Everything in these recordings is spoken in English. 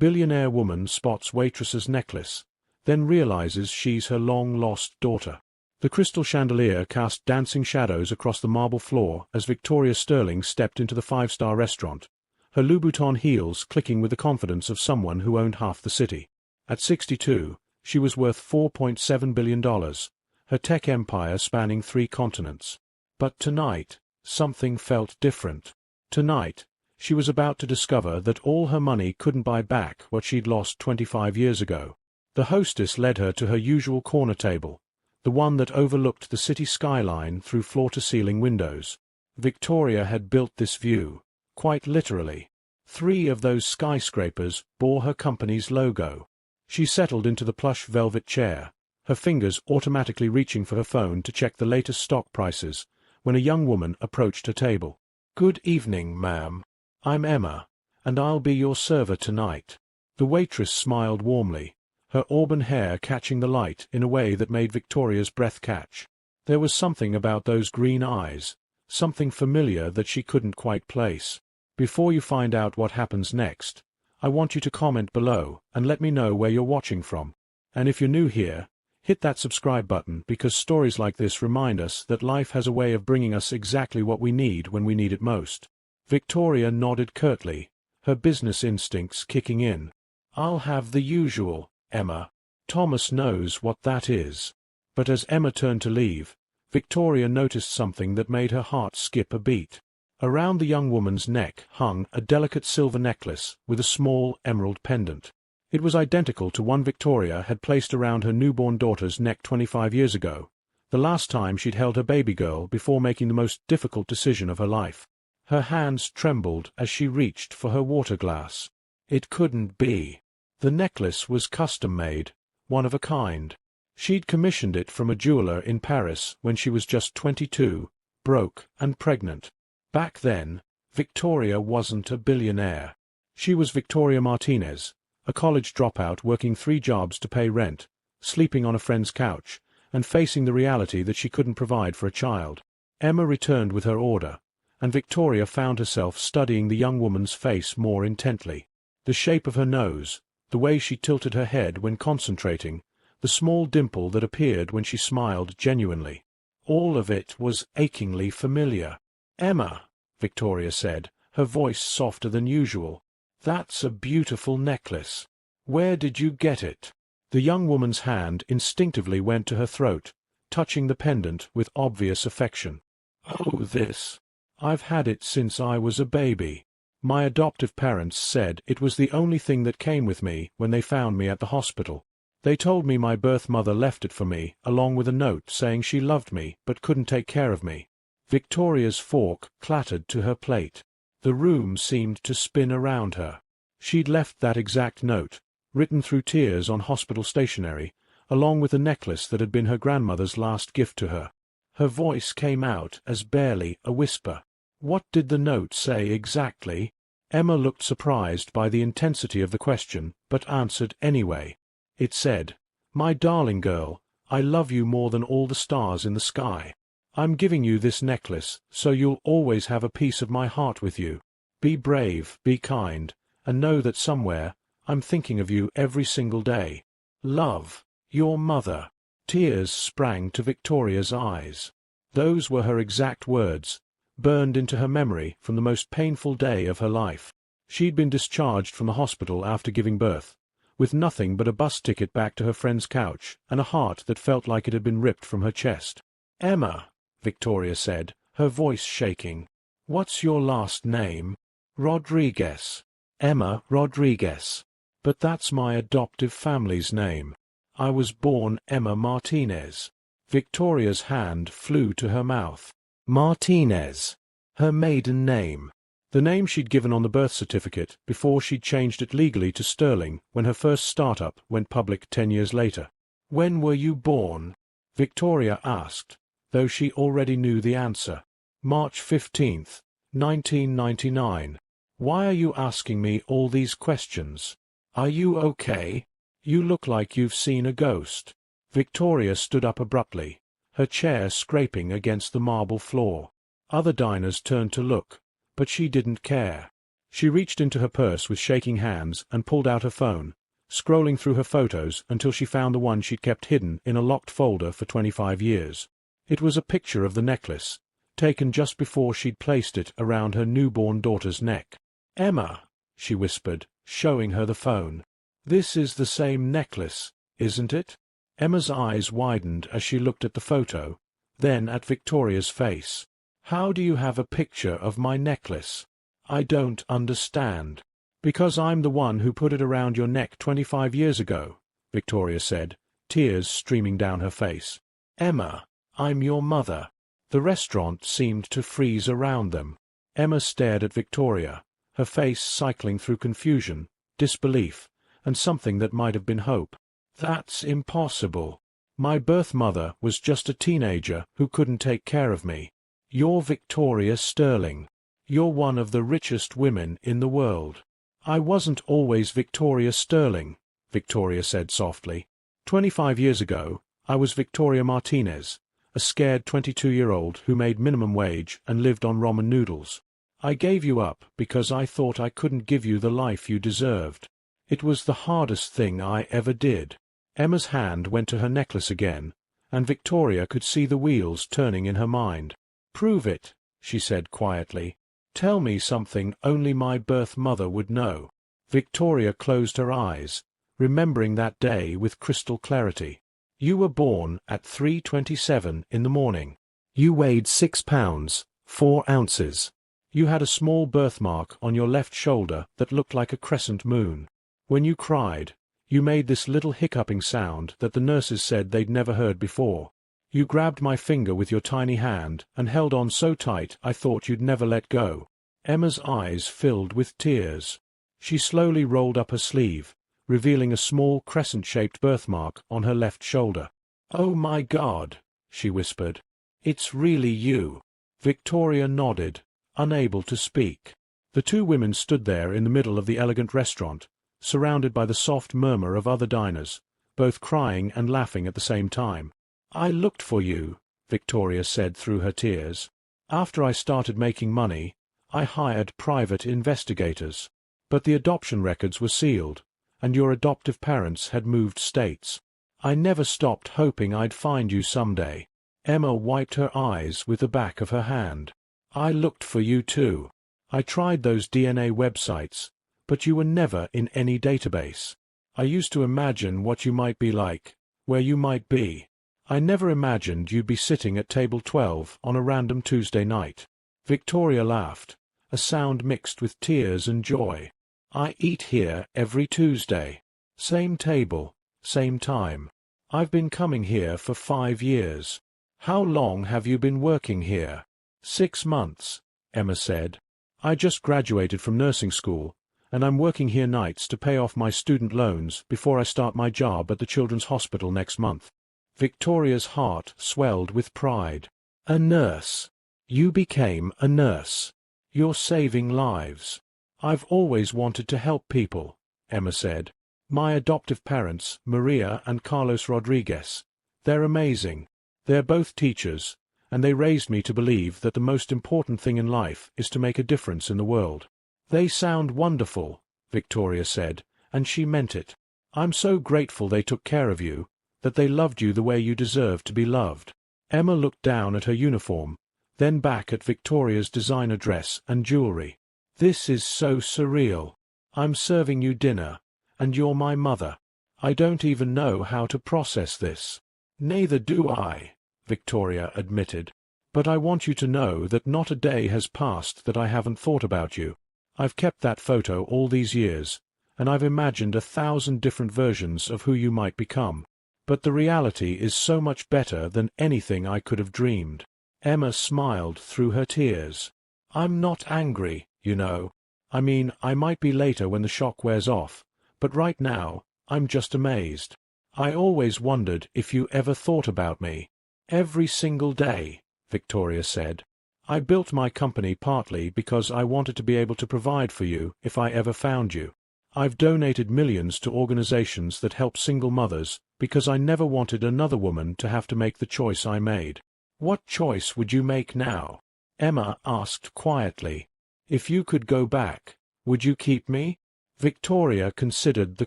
Billionaire woman spots waitress's necklace, then realizes she's her long-lost daughter. The crystal chandelier cast dancing shadows across the marble floor as Victoria Sterling stepped into the five-star restaurant, her Louboutin heels clicking with the confidence of someone who owned half the city. At 62, she was worth $4.7 billion, her tech empire spanning 3 continents. But tonight, something felt different. Tonight, she was about to discover that all her money couldn't buy back what she'd lost 25 years ago. The hostess led her to her usual corner table, the one that overlooked the city skyline through floor-to-ceiling windows. Victoria had built this view, quite literally. 3 of those skyscrapers bore her company's logo. She settled into the plush velvet chair, her fingers automatically reaching for her phone to check the latest stock prices, when a young woman approached her table. "Good evening, ma'am. I'm Emma, and I'll be your server tonight." The waitress smiled warmly, her auburn hair catching the light in a way that made Victoria's breath catch. There was something about those green eyes, something familiar that she couldn't quite place. "Before you find out what happens next, I want you to comment below and let me know where you're watching from. And if you're new here, hit that subscribe button because stories like this remind us that life has a way of bringing us exactly what we need when we need it most." Victoria nodded curtly, her business instincts kicking in. "I'll have the usual, Emma. Thomas knows what that is." But as Emma turned to leave, Victoria noticed something that made her heart skip a beat. Around the young woman's neck hung a delicate silver necklace with a small emerald pendant. It was identical to one Victoria had placed around her newborn daughter's neck 25 years ago, the last time she'd held her baby girl before making the most difficult decision of her life. Her hands trembled as she reached for her water glass. It couldn't be. The necklace was custom-made, one of a kind. She'd commissioned it from a jeweler in Paris when she was just 22, broke and pregnant. Back then, Victoria wasn't a billionaire. She was Victoria Martinez, a college dropout working 3 jobs to pay rent, sleeping on a friend's couch, and facing the reality that she couldn't provide for a child. Emma returned with her order, and Victoria found herself studying the young woman's face more intently. The shape of her nose, the way she tilted her head when concentrating, the small dimple that appeared when she smiled genuinely. All of it was achingly familiar. "Emma," Victoria said, her voice softer than usual, "that's a beautiful necklace. Where did you get it?" The young woman's hand instinctively went to her throat, touching the pendant with obvious affection. "Oh, this. I've had it since I was a baby. My adoptive parents said it was the only thing that came with me when they found me at the hospital. They told me my birth mother left it for me, along with a note saying she loved me but couldn't take care of me." Victoria's fork clattered to her plate. The room seemed to spin around her. She'd left that exact note, written through tears on hospital stationery, along with the necklace that had been her grandmother's last gift to her. Her voice came out as barely a whisper. "What did the note say exactly?" Emma looked surprised by the intensity of the question, but answered anyway. It said, "My darling girl, I love you more than all the stars in the sky. I'm giving you this necklace so you'll always have a piece of my heart with you. Be brave, be kind, and know that somewhere I'm thinking of you every single day. Love, your mother." Tears sprang to Victoria's eyes. Those were her exact words, burned into her memory from the most painful day of her life. She'd been discharged from the hospital after giving birth, with nothing but a bus ticket back to her friend's couch and a heart that felt like it had been ripped from her chest. "Emma," Victoria said, her voice shaking. "What's your last name?" "Rodriguez. Emma Rodriguez. But that's my adoptive family's name. I was born Emma Martinez." Victoria's hand flew to her mouth. Martinez. Her maiden name. The name she'd given on the birth certificate before she'd changed it legally to Sterling when her first startup went public 10 years later. "When were you born?" Victoria asked, though she already knew the answer. "March 15th, 1999. Why are you asking me all these questions? Are you okay? You look like you've seen a ghost." Victoria stood up abruptly, her chair scraping against the marble floor. Other diners turned to look, but she didn't care. She reached into her purse with shaking hands and pulled out her phone, scrolling through her photos until she found the one she'd kept hidden in a locked folder for 25 years. It was a picture of the necklace, taken just before she'd placed it around her newborn daughter's neck. "Emma," she whispered, showing her the phone. "This is the same necklace, isn't it?" Emma's eyes widened as she looked at the photo, then at Victoria's face. "How do you have a picture of my necklace? I don't understand." "Because I'm the one who put it around your neck 25 years ago," Victoria said, tears streaming down her face. "Emma, I'm your mother." The restaurant seemed to freeze around them. Emma stared at Victoria, her face cycling through confusion, disbelief, and something that might have been hope. "That's impossible. My birth mother was just a teenager who couldn't take care of me. You're Victoria Sterling. You're one of the richest women in the world." "I wasn't always Victoria Sterling," Victoria said softly. 25 years ago, I was Victoria Martinez, a scared 22-year-old who made minimum wage and lived on ramen noodles. I gave you up because I thought I couldn't give you the life you deserved. It was the hardest thing I ever did." Emma's hand went to her necklace again, and Victoria could see the wheels turning in her mind. "Prove it," she said quietly. "Tell me something only my birth mother would know." Victoria closed her eyes, remembering that day with crystal clarity. "You were born at 3:27 in the morning. You weighed 6 pounds, 4 ounces. You had a small birthmark on your left shoulder that looked like a crescent moon. When you cried, you made this little hiccuping sound that the nurses said they'd never heard before. You grabbed my finger with your tiny hand and held on so tight I thought you'd never let go." Emma's eyes filled with tears. She slowly rolled up her sleeve, revealing a small crescent-shaped birthmark on her left shoulder. "Oh my God," she whispered. "It's really you." Victoria nodded, unable to speak. The two women stood there in the middle of the elegant restaurant, surrounded by the soft murmur of other diners, both crying and laughing at the same time. "I looked for you," Victoria said through her tears. "After I started making money, I hired private investigators. But the adoption records were sealed, and your adoptive parents had moved states. I never stopped hoping I'd find you someday." Emma wiped her eyes with the back of her hand. "I looked for you too. I tried those DNA websites, but you were never in any database. I used to imagine what you might be like, where you might be. I never imagined you'd be sitting at table 12 on a random Tuesday night." Victoria laughed, a sound mixed with tears and joy. "I eat here every Tuesday. Same table, same time. I've been coming here for 5 years. How long have you been working here?" 6 months, Emma said. "I just graduated from nursing school, and I'm working here nights to pay off my student loans before I start my job at the Children's Hospital next month." Victoria's heart swelled with pride. "A nurse. You became a nurse. You're saving lives." "I've always wanted to help people," Emma said. "My adoptive parents, Maria and Carlos Rodriguez, they're amazing. They're both teachers, and they raised me to believe that the most important thing in life is to make a difference in the world." "They sound wonderful," Victoria said, and she meant it. "I'm so grateful they took care of you, that they loved you the way you deserve to be loved." Emma looked down at her uniform, then back at Victoria's designer dress and jewelry. "This is so surreal. I'm serving you dinner, and you're my mother. I don't even know how to process this." "Neither do I," Victoria admitted. "But I want you to know that not a day has passed that I haven't thought about you. I've kept that photo all these years, and I've imagined 1,000 different versions of who you might become. But the reality is so much better than anything I could have dreamed." Emma smiled through her tears. "I'm not angry, you know. I mean, I might be later when the shock wears off, but right now, I'm just amazed. I always wondered if you ever thought about me." "Every single day," Victoria said. "I built my company partly because I wanted to be able to provide for you if I ever found you. I've donated millions to organizations that help single mothers because I never wanted another woman to have to make the choice I made." "What choice would you make now?" Emma asked quietly. "If you could go back, Would you keep me? Victoria considered the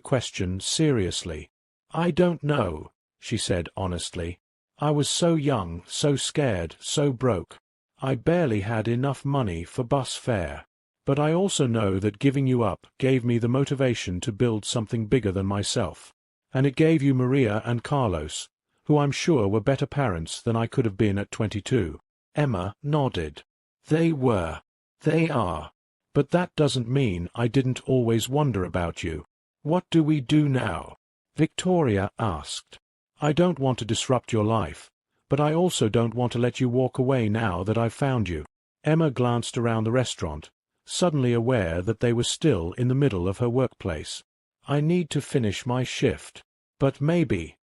question seriously. I don't know, she said honestly. I was so young, so scared, so broke. I barely had enough money for bus fare. But I also know that giving you up gave me the motivation to build something bigger than myself. And it gave you Maria and Carlos, who I'm sure were better parents than I could have been at 22. Emma nodded. They were. They are. But that doesn't mean I didn't always wonder about you. What do we do now? Victoria asked. I don't want to disrupt your life, but I also don't want to let you walk away now that I've found you. Emma glanced around the restaurant, suddenly aware that they were still in the middle of her workplace. I need to finish my shift. But maybe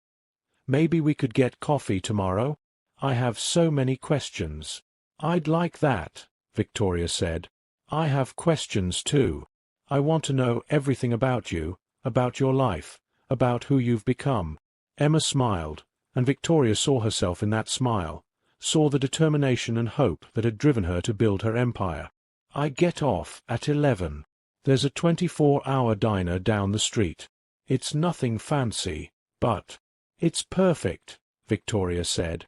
we could get coffee tomorrow? I have so many questions. I'd like that, Victoria said. I have questions too. I want to know everything about you, about your life, about who you've become. Emma smiled, and Victoria saw herself in that smile, saw the determination and hope that had driven her to build her empire. I get off at 11. There's a 24-hour diner down the street. It's nothing fancy, but it's perfect, Victoria said.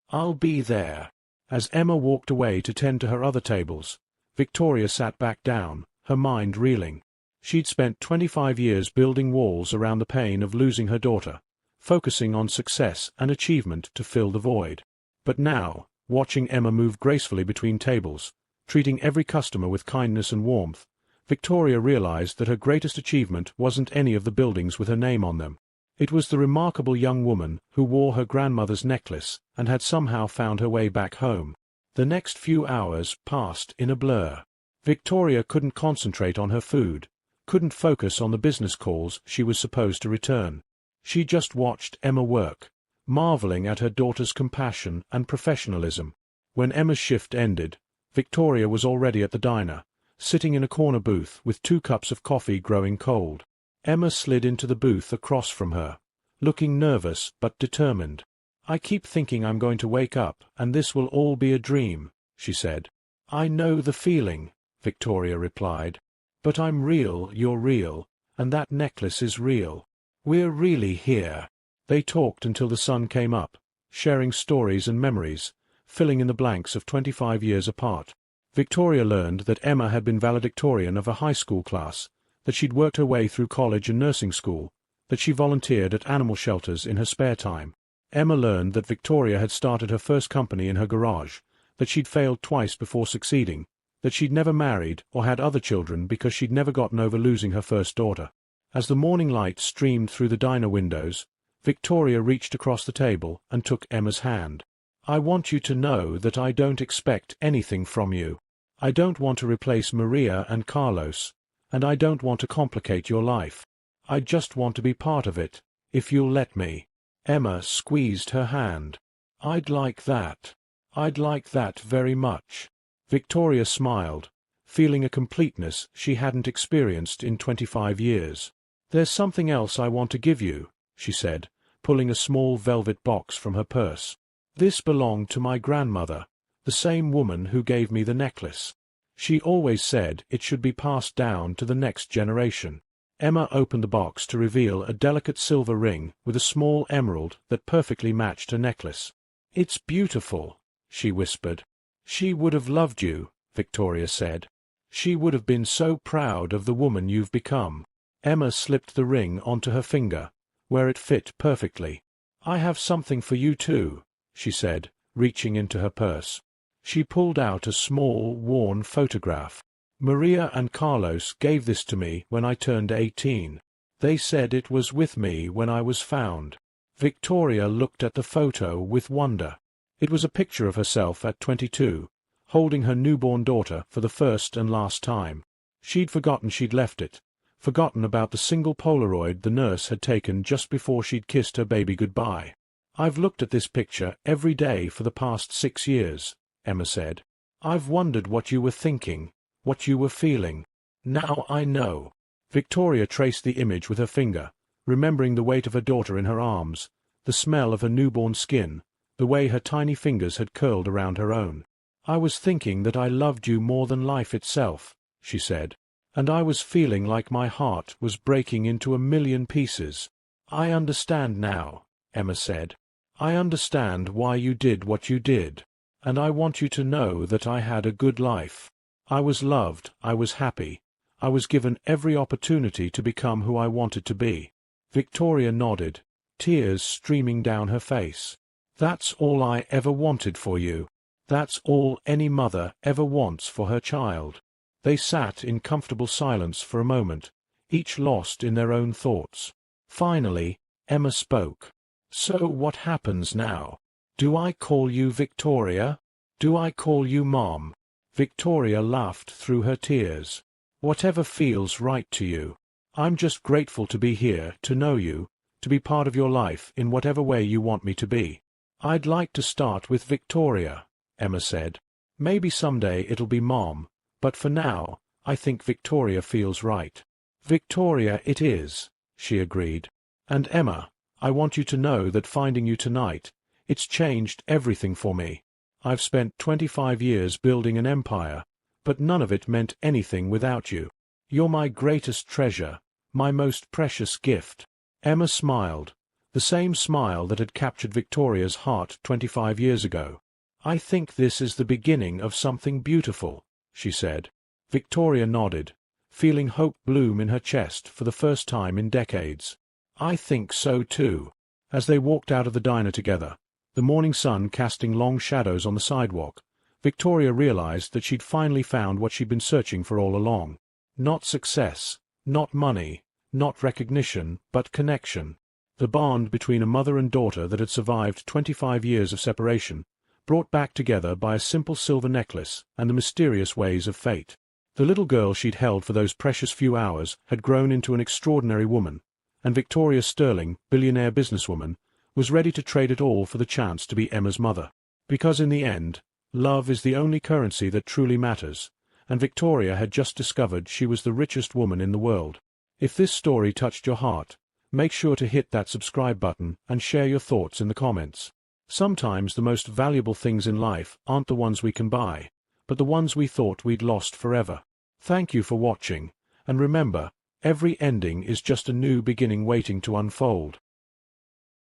I'll be there. As Emma walked away to tend to her other tables, Victoria sat back down, her mind reeling. She'd spent 25 years building walls around the pain of losing her daughter, focusing on success and achievement to fill the void. But now, watching Emma move gracefully between tables, treating every customer with kindness and warmth, Victoria realized that her greatest achievement wasn't any of the buildings with her name on them. It was the remarkable young woman who wore her grandmother's necklace and had somehow found her way back home. The next few hours passed in a blur. Victoria couldn't concentrate on her food, couldn't focus on the business calls she was supposed to return. She just watched Emma work, marveling at her daughter's compassion and professionalism. When Emma's shift ended, Victoria was already at the diner, sitting in a corner booth with 2 cups of coffee growing cold. Emma slid into the booth across from her, looking nervous but determined. I keep thinking I'm going to wake up and this will all be a dream, she said. I know the feeling, Victoria replied. But I'm real, you're real, and that necklace is real. We're really here. They talked until the sun came up, sharing stories and memories, filling in the blanks of 25 years apart. Victoria learned that Emma had been valedictorian of a high school class, that she'd worked her way through college and nursing school, that she volunteered at animal shelters in her spare time. Emma learned that Victoria had started her first company in her garage, that she'd failed twice before succeeding, that she'd never married or had other children because she'd never gotten over losing her first daughter. As the morning light streamed through the diner windows, Victoria reached across the table and took Emma's hand. I want you to know that I don't expect anything from you. I don't want to replace Maria and Carlos, and I don't want to complicate your life. I just want to be part of it, if you'll let me. Emma squeezed her hand. I'd like that. I'd like that very much. Victoria smiled, feeling a completeness she hadn't experienced in 25 years. There's something else I want to give you, she said, pulling a small velvet box from her purse. This belonged to my grandmother, the same woman who gave me the necklace. She always said it should be passed down to the next generation. Emma opened the box to reveal a delicate silver ring with a small emerald that perfectly matched her necklace. It's beautiful, she whispered. She would have loved you, Victoria said. She would have been so proud of the woman you've become. Emma slipped the ring onto her finger, where it fit perfectly. I have something for you too, she said, reaching into her purse. She pulled out a small, worn photograph. Maria and Carlos gave this to me when I turned 18. They said it was with me when I was found. Victoria looked at the photo with wonder. It was a picture of herself at 22, holding her newborn daughter for the first and last time. She'd forgotten she'd left it, forgotten about the single Polaroid the nurse had taken just before she'd kissed her baby goodbye. I've looked at this picture every day for the past 6 years, Emma said. I've wondered what you were thinking, what you were feeling. Now I know. Victoria traced the image with her finger, remembering the weight of her daughter in her arms, the smell of her newborn skin, the way her tiny fingers had curled around her own. I was thinking that I loved you more than life itself, she said. and I was feeling like my heart was breaking into a million pieces. I understand now, Emma said. I understand why you did what you did. And I want you to know that I had a good life. I was loved, I was happy. I was given every opportunity to become who I wanted to be. Victoria nodded, tears streaming down her face. That's all I ever wanted for you. That's all any mother ever wants for her child. They sat in comfortable silence for a moment, each lost in their own thoughts. Finally, Emma spoke. So what happens now? Do I call you Victoria? Do I call you Mom? Victoria laughed through her tears. Whatever feels right to you. I'm just grateful to be here, to know you, to be part of your life in whatever way you want me to be. I'd like to start with Victoria, Emma said. Maybe someday it'll be Mom, but for now, I think Victoria feels right. Victoria it is, she agreed. And Emma, I want you to know that finding you tonight, it's changed everything for me. I've spent 25 years building an empire, but none of it meant anything without you. You're my greatest treasure, my most precious gift. Emma smiled, the same smile that had captured Victoria's heart 25 years ago. I think this is the beginning of something beautiful, she said. Victoria nodded, feeling hope bloom in her chest for the first time in decades. I think so too. As they walked out of the diner together, the morning sun casting long shadows on the sidewalk, Victoria realized that she'd finally found what she'd been searching for all along. Not success, not money, not recognition, but connection. The bond between a mother and daughter that had survived 25 years of separation, brought back together by a simple silver necklace and the mysterious ways of fate. The little girl she'd held for those precious few hours had grown into an extraordinary woman, and Victoria Sterling, billionaire businesswoman, was ready to trade it all for the chance to be Emma's mother. Because in the end, love is the only currency that truly matters, and Victoria had just discovered she was the richest woman in the world. If this story touched your heart, make sure to hit that subscribe button and share your thoughts in the comments. Sometimes the most valuable things in life aren't the ones we can buy, but the ones we thought we'd lost forever. Thank you for watching, and remember, every ending is just a new beginning waiting to unfold.